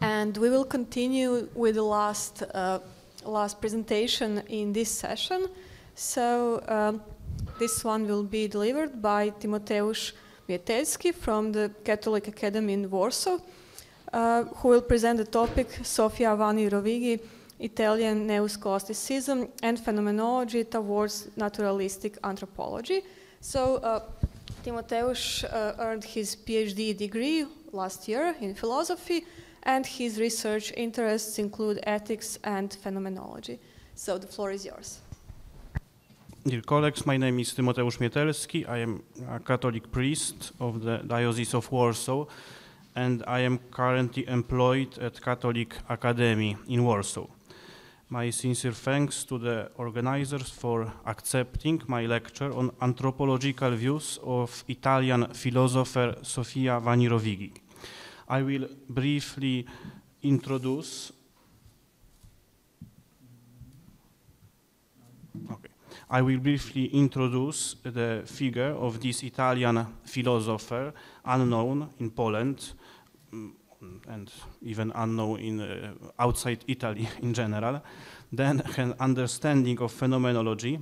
And we will continue with the last presentation in this session. So this one will be delivered by Tymoteusz Mietelski from the Catholic Academy in Warsaw, who will present the topic Sofia Vanni Rovighi, Italian neo-scholasticism and phenomenology towards naturalistic anthropology. So Tymoteusz earned his PhD degree last year in philosophy, and his research interests include ethics and phenomenology. So the floor is yours. Dear colleagues, my name is Tymoteusz Mietelski. I am a Catholic priest of the Diocese of Warsaw, and I am currently employed at Catholic Academy in Warsaw. My sincere thanks to the organizers for accepting my lecture on anthropological views of Italian philosopher Sofia Vanni Rovighi. I will briefly introduce the figure of this Italian philosopher, unknown in Poland and even unknown in outside Italy in general. Then an understanding of phenomenology,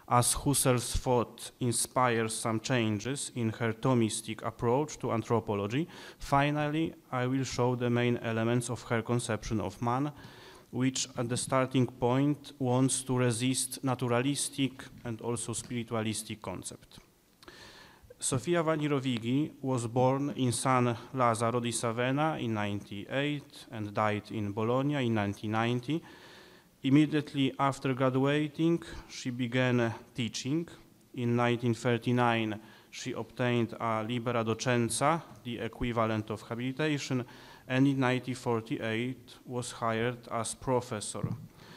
as Husserl's thought inspires some changes in her Thomistic approach to anthropology. Finally, I will show the main elements of her conception of man, which at the starting point wants to resist naturalistic and also spiritualistic concept. Sofia Vanni Rovighi was born in San Lazzaro di Savena in 1998 and died in Bologna in 1990. Immediately after graduating, she began teaching. In 1939, she obtained a libera docenza, the equivalent of habilitation, and in 1948 was hired as professor.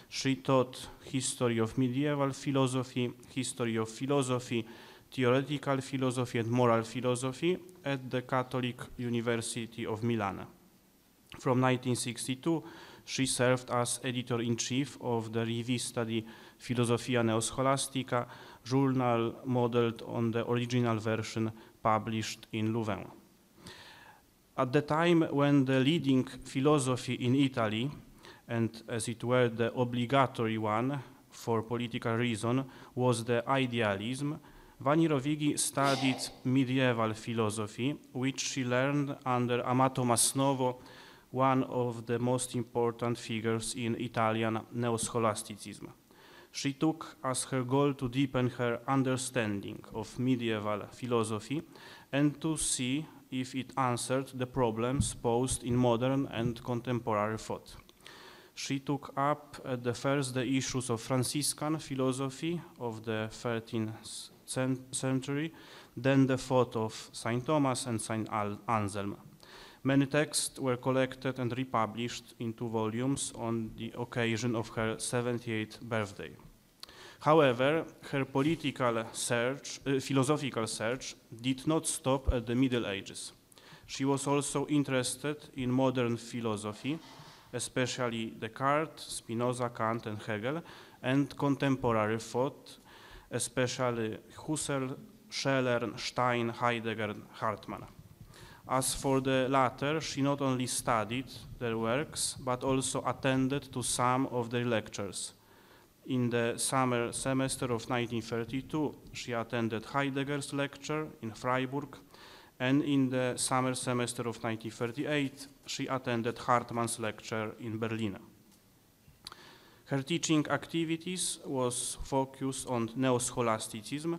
She taught history of medieval philosophy, history of philosophy, theoretical philosophy and moral philosophy at the Catholic University of Milan. From 1962, she served as editor-in-chief of the Rivista di Filosofia Neo-Scholastica, journal modeled on the original version published in Louvain. At the time when the leading philosophy in Italy, and as it were the obligatory one for political reason, was the idealism, Vanni Rovighi studied medieval philosophy, which she learned under Amato Masnovo, one of the most important figures in Italian neo-scholasticism. She took as her goal to deepen her understanding of medieval philosophy and to see if it answered the problems posed in modern and contemporary thought. She took up at the first the issues of Franciscan philosophy of the 13th century, then the thought of Saint Thomas and Saint Anselm. Many texts were collected and republished in 2 volumes on the occasion of her 78th birthday. However, her philosophical search did not stop at the Middle Ages. She was also interested in modern philosophy, especially Descartes, Spinoza, Kant, and Hegel, and contemporary thought, especially Husserl, Scheler, Stein, Heidegger, and Hartmann. As for the latter, she not only studied their works, but also attended to some of their lectures. In the summer semester of 1932, she attended Heidegger's lecture in Freiburg, and in the summer semester of 1938, she attended Hartmann's lecture in Berlin. Her teaching activities was focused on neo-scholasticism.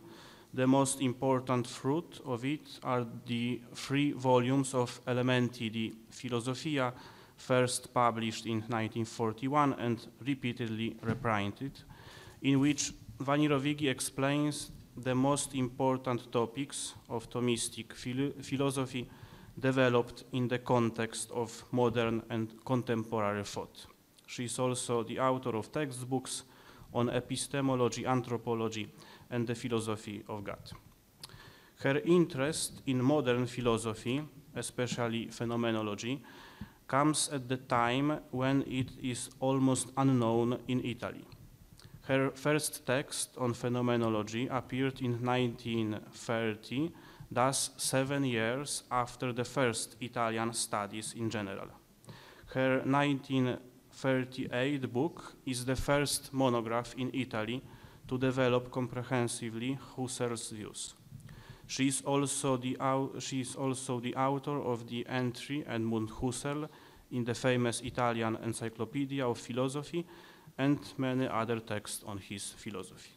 The most important fruit of it are the 3 volumes of Elementi di Filosofia, first published in 1941 and repeatedly reprinted, in which Vanni Rovighi explains the most important topics of Thomistic philosophy developed in the context of modern and contemporary thought. She is also the author of textbooks on epistemology, anthropology, and the philosophy of God. Her interest in modern philosophy, especially phenomenology, comes at the time when it is almost unknown in Italy. Her first text on phenomenology appeared in 1930, thus 7 years after the first Italian studies in general. Her 1938 book is the first monograph in Italy to develop comprehensively Husserl's views. She is also the author of the entry Edmund Husserl in the famous Italian Encyclopedia of Philosophy and many other texts on his philosophy.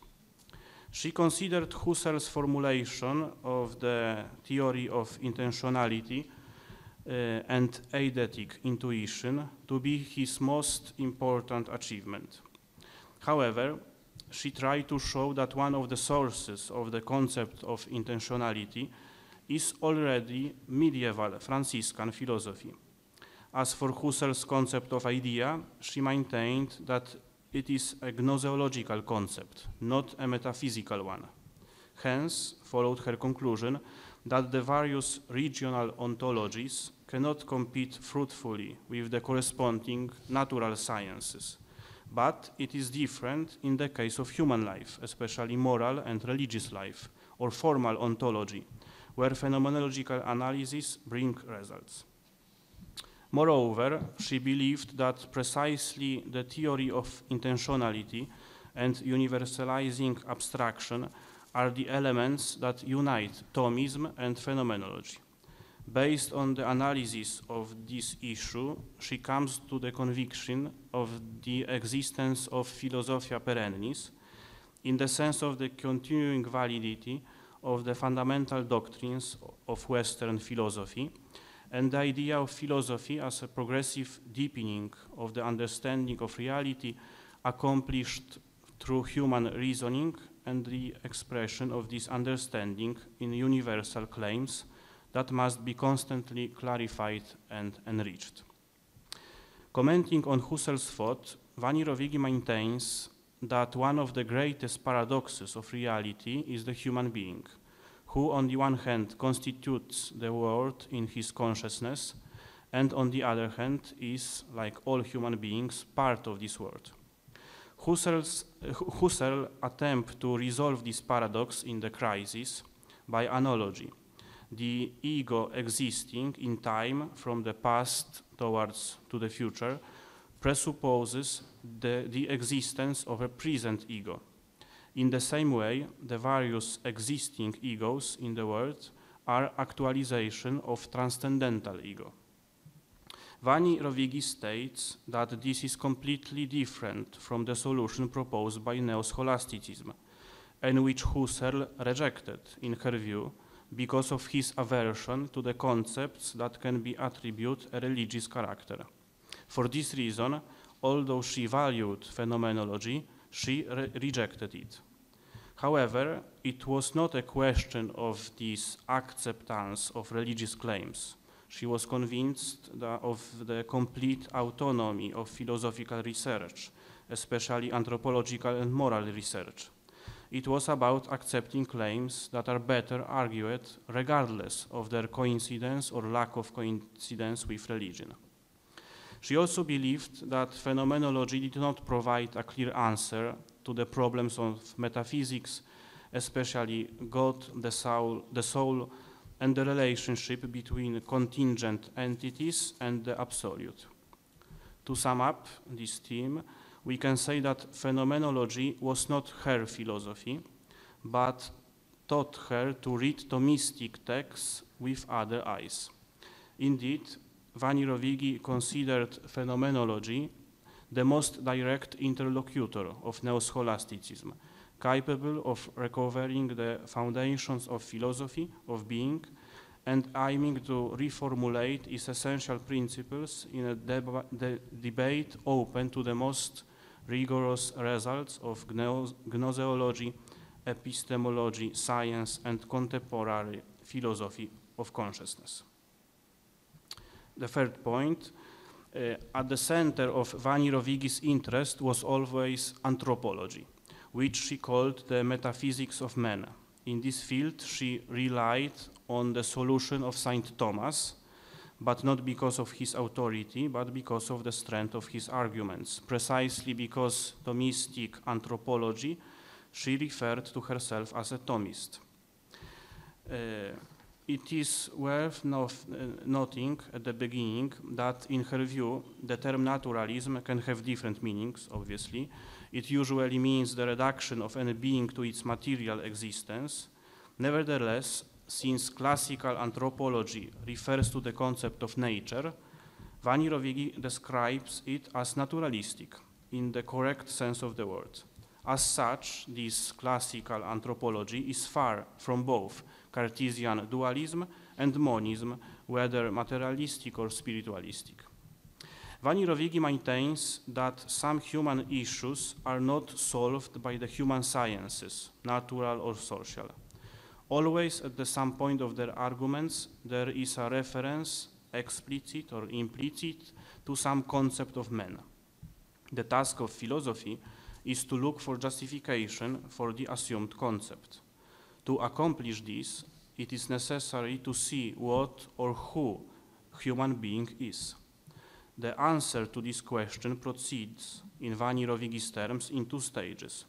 She considered Husserl's formulation of the theory of intentionality and eidetic intuition to be his most important achievement. However, she tried to show that one of the sources of the concept of intentionality is already medieval Franciscan philosophy. As for Husserl's concept of idea, she maintained that it is a gnoseological concept, not a metaphysical one. Hence, followed her conclusion that the various regional ontologies cannot compete fruitfully with the corresponding natural sciences. But it is different in the case of human life, especially moral and religious life, or formal ontology, where phenomenological analysis bring results. Moreover, she believed that precisely the theory of intentionality and universalizing abstraction are the elements that unite Thomism and phenomenology. Based on the analysis of this issue, she comes to the conviction of the existence of philosophia perennis in the sense of the continuing validity of the fundamental doctrines of Western philosophy and the idea of philosophy as a progressive deepening of the understanding of reality accomplished through human reasoning and the expression of this understanding in universal claims that must be constantly clarified and enriched. Commenting on Husserl's thought, Vanni Rovighi maintains that one of the greatest paradoxes of reality is the human being, who on the one hand constitutes the world in his consciousness, and on the other hand is, like all human beings, part of this world. Husserl attempts to resolve this paradox in the crisis by analogy. The ego existing in time from the past towards to the future presupposes the existence of a present ego. In the same way, the various existing egos in the world are actualization of transcendental ego. Vanni Rovighi states that this is completely different from the solution proposed by neo-scholasticism, and which Husserl rejected, in her view, because of his aversion to the concepts that can be attributed a religious character. For this reason, although she valued phenomenology, she rejected it. However, it was not a question of this acceptance of religious claims. She was convinced of the complete autonomy of philosophical research, especially anthropological and moral research. It was about accepting claims that are better argued regardless of their coincidence or lack of coincidence with religion. She also believed that phenomenology did not provide a clear answer to the problems of metaphysics, especially God, the soul, and the relationship between contingent entities and the absolute. To sum up this theme, we can say that phenomenology was not her philosophy, but taught her to read Thomistic texts with other eyes. Indeed, Vanni Rovighi considered phenomenology the most direct interlocutor of neo-scholasticism, capable of recovering the foundations of philosophy of being and aiming to reformulate its essential principles in a debate open to the most rigorous results of gnoseology, epistemology, science, and contemporary philosophy of consciousness. The third point, at the center of Vanni Rovighi's interest was always anthropology, which she called the metaphysics of man. In this field, she relied on the solution of Saint Thomas, but not because of his authority, but because of the strength of his arguments. Precisely because Thomistic anthropology, she referred to herself as a Thomist. It is worth noting at the beginning that in her view, the term naturalism can have different meanings, obviously. It usually means the reduction of any being to its material existence. Nevertheless, since classical anthropology refers to the concept of nature, Vanni Rovighi describes it as naturalistic, in the correct sense of the word. As such, this classical anthropology is far from both Cartesian dualism and monism, whether materialistic or spiritualistic. Vanni Rovighi maintains that some human issues are not solved by the human sciences, natural or social. Always at some point of their arguments, there is a reference, explicit or implicit, to some concept of man. The task of philosophy is to look for justification for the assumed concept. To accomplish this, it is necessary to see what or who human being is. The answer to this question proceeds, in Vanni Rovighi's terms, in two stages,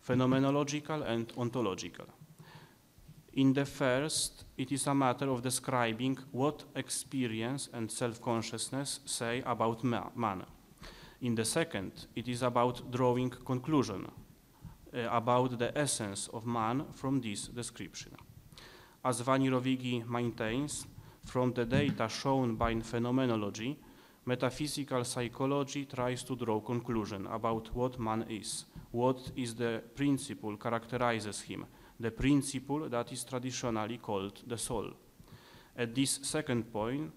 phenomenological and ontological. In the first, it is a matter of describing what experience and self-consciousness say about man. In the second, it is about drawing conclusion about the essence of man from this description. As Vanni Rovighi maintains, from the data shown by phenomenology, metaphysical psychology tries to draw conclusion about what man is, what is the principle characterizes him, the principle that is traditionally called the soul. At this second point,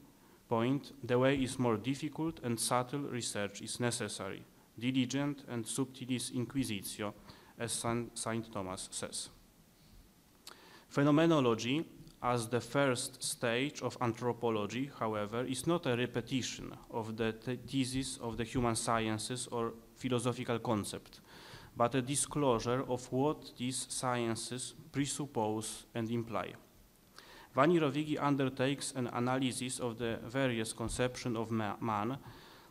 the way is more difficult and subtle research is necessary, diligent and subtilis inquisitio, as Saint Thomas says. Phenomenology, as the first stage of anthropology, however, is not a repetition of the thesis of the human sciences or philosophical concept, but a disclosure of what these sciences presuppose and imply. Vanni Rovighi undertakes an analysis of the various conceptions of man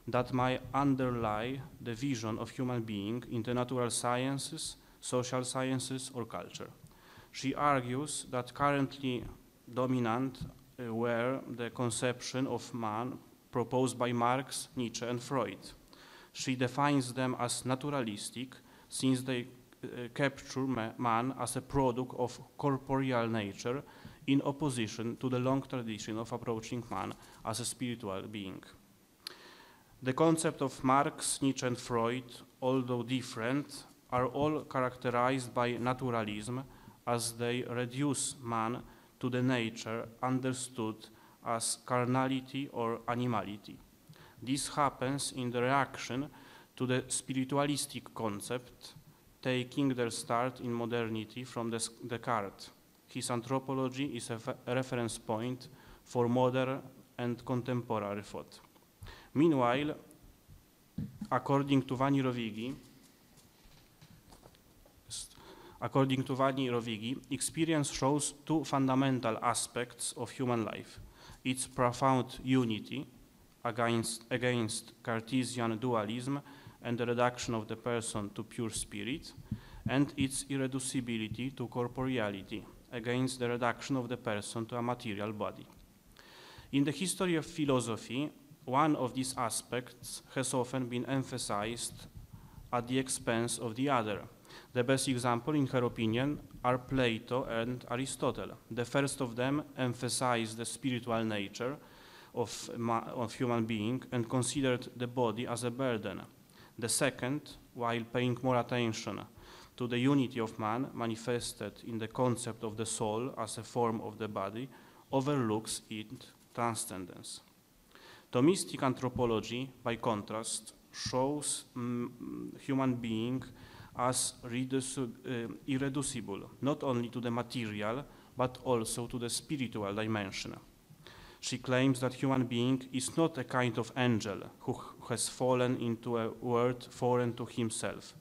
that might underlie the vision of human being in the natural sciences, social sciences, or culture. She argues that currently dominant were the conception of man proposed by Marx, Nietzsche, and Freud. She defines them as naturalistic, since they capture man as a product of corporeal nature in opposition to the long tradition of approaching man as a spiritual being. The concept of Marx, Nietzsche, and Freud, although different, are all characterized by naturalism, as they reduce man to the nature understood as carnality or animality. This happens in the reaction to the spiritualistic concept, taking their start in modernity from Descartes. His anthropology is a reference point for modern and contemporary thought. Meanwhile, according to Vanni Rovighi, experience shows two fundamental aspects of human life: its profound unity against Cartesian dualism and the reduction of the person to pure spirit, and its irreducibility to corporeality, against the reduction of the person to a material body. In the history of philosophy, one of these aspects has often been emphasized at the expense of the other. The best example, in her opinion, are Plato and Aristotle. The first of them emphasized the spiritual nature of human being and considered the body as a burden. The second, while paying more attention to the unity of man manifested in the concept of the soul as a form of the body, overlooks its transcendence. Thomistic anthropology, by contrast, shows human being as irreducible, not only to the material, but also to the spiritual dimension. She claims that human being is not a kind of angel who has fallen into a world foreign to himself,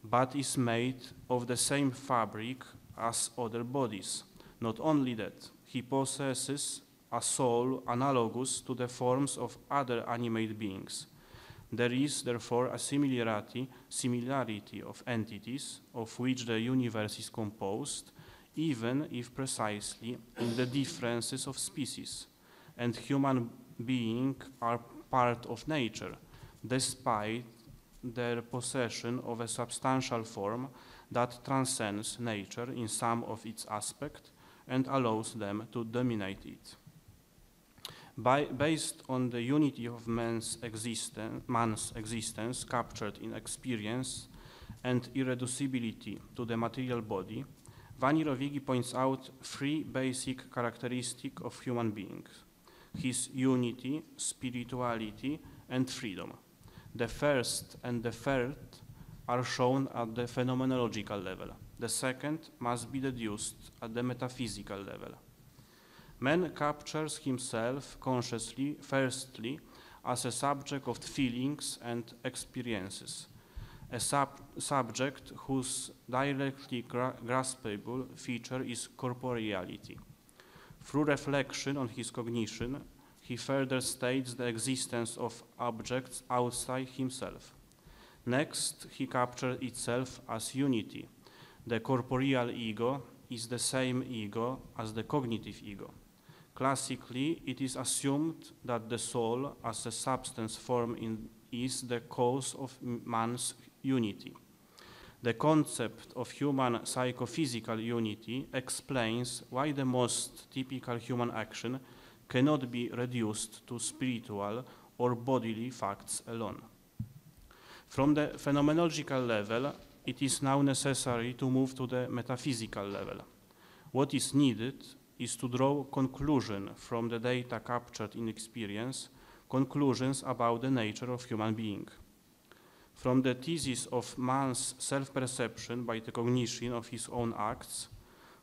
but is made of the same fabric as other bodies. Not only that, he possesses a soul analogous to the forms of other animate beings. There is, therefore, a similarity of entities of which the universe is composed, even if precisely in the differences of species, and human beings are part of nature, despite their possession of a substantial form that transcends nature in some of its aspects and allows them to dominate it. Based on the unity of man's existence captured in experience and irreducibility to the material body, Vanni Rovighi points out three basic characteristics of human beings: his unity, spirituality, and freedom. The first and the third are shown at the phenomenological level. The second must be deduced at the metaphysical level. Man captures himself consciously, firstly, as a subject of feelings and experiences, a subject whose directly graspable feature is corporeality. Through reflection on his cognition, he further states the existence of objects outside himself. Next, he captures itself as unity. The corporeal ego is the same ego as the cognitive ego. Classically, it is assumed that the soul as a substance form is the cause of man's unity. The concept of human psychophysical unity explains why the most typical human action cannot be reduced to spiritual or bodily facts alone. From the phenomenological level, it is now necessary to move to the metaphysical level. What is needed is to draw conclusions from the data captured in experience, conclusions about the nature of human being. From the thesis of man's self-perception by the cognition of his own acts,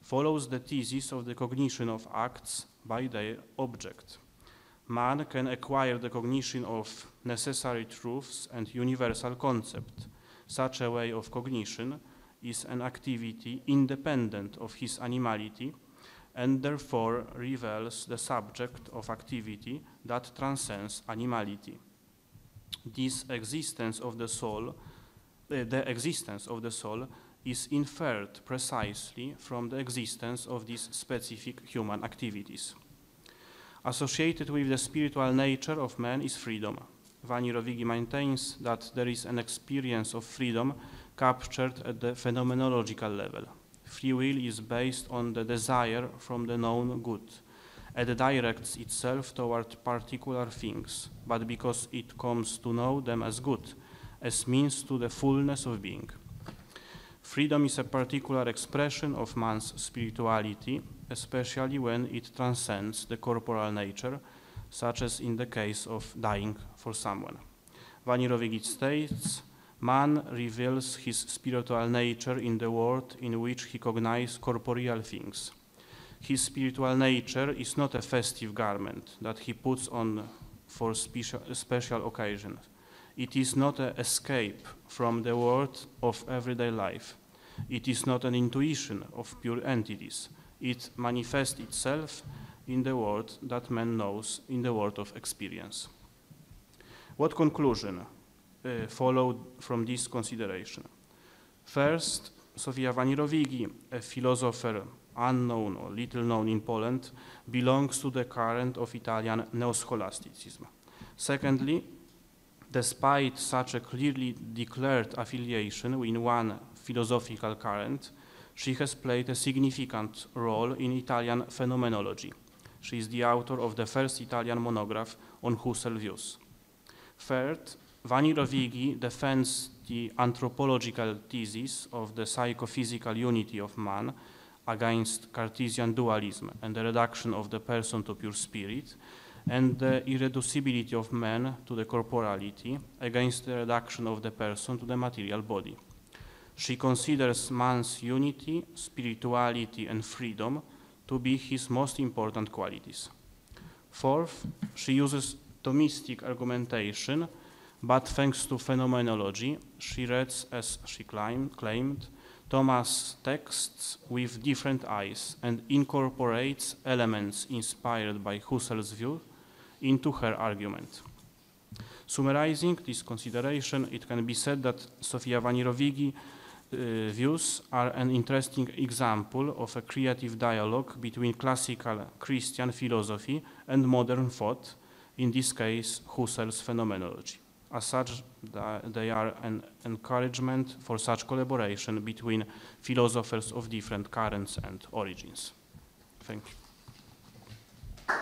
follows the thesis of the cognition of acts by their object. Man can acquire the cognition of necessary truths and universal concepts. Such a way of cognition is an activity independent of his animality and therefore reveals the subject of activity that transcends animality. This existence of the soul, the existence of the soul is inferred precisely from the existence of these specific human activities. Associated with the spiritual nature of man is freedom. Vanni Rovighi maintains that there is an experience of freedom captured at the phenomenological level. Free will is based on the desire from the known good. It directs itself toward particular things, but because it comes to know them as good, as means to the fullness of being. Freedom is a particular expression of man's spirituality, especially when it transcends the corporal nature, such as in the case of dying for someone. Vanni Rovighi states, man reveals his spiritual nature in the world in which he cognizes corporeal things. His spiritual nature is not a festive garment that he puts on for special occasions. It is not an escape from the world of everyday life. It is not an intuition of pure entities. It manifests itself in the world that man knows, in the world of experience. What conclusion followed from this consideration? First, Sofia Vanni Rovighi, a philosopher unknown or little known in Poland, belongs to the current of Italian neo-scholasticism. Secondly, despite such a clearly declared affiliation in one philosophical current, she has played a significant role in Italian phenomenology. She is the author of the first Italian monograph on Husserl views. Third, Vanni Rovighi defends the anthropological thesis of the psychophysical unity of man against Cartesian dualism and the reduction of the person to pure spirit, and the irreducibility of man to the corporality against the reduction of the person to the material body. She considers man's unity, spirituality, and freedom to be his most important qualities. Fourth, she uses Thomistic argumentation, but thanks to phenomenology, she reads, as she claimed, Thomas' texts with different eyes and incorporates elements inspired by Husserl's view into her argument. Summarizing this consideration, it can be said that Sofia Vanni Rovighi views are an interesting example of a creative dialogue between classical Christian philosophy and modern thought, in this case Husserl's phenomenology. As such, they are an encouragement for such collaboration between philosophers of different currents and origins. Thank you.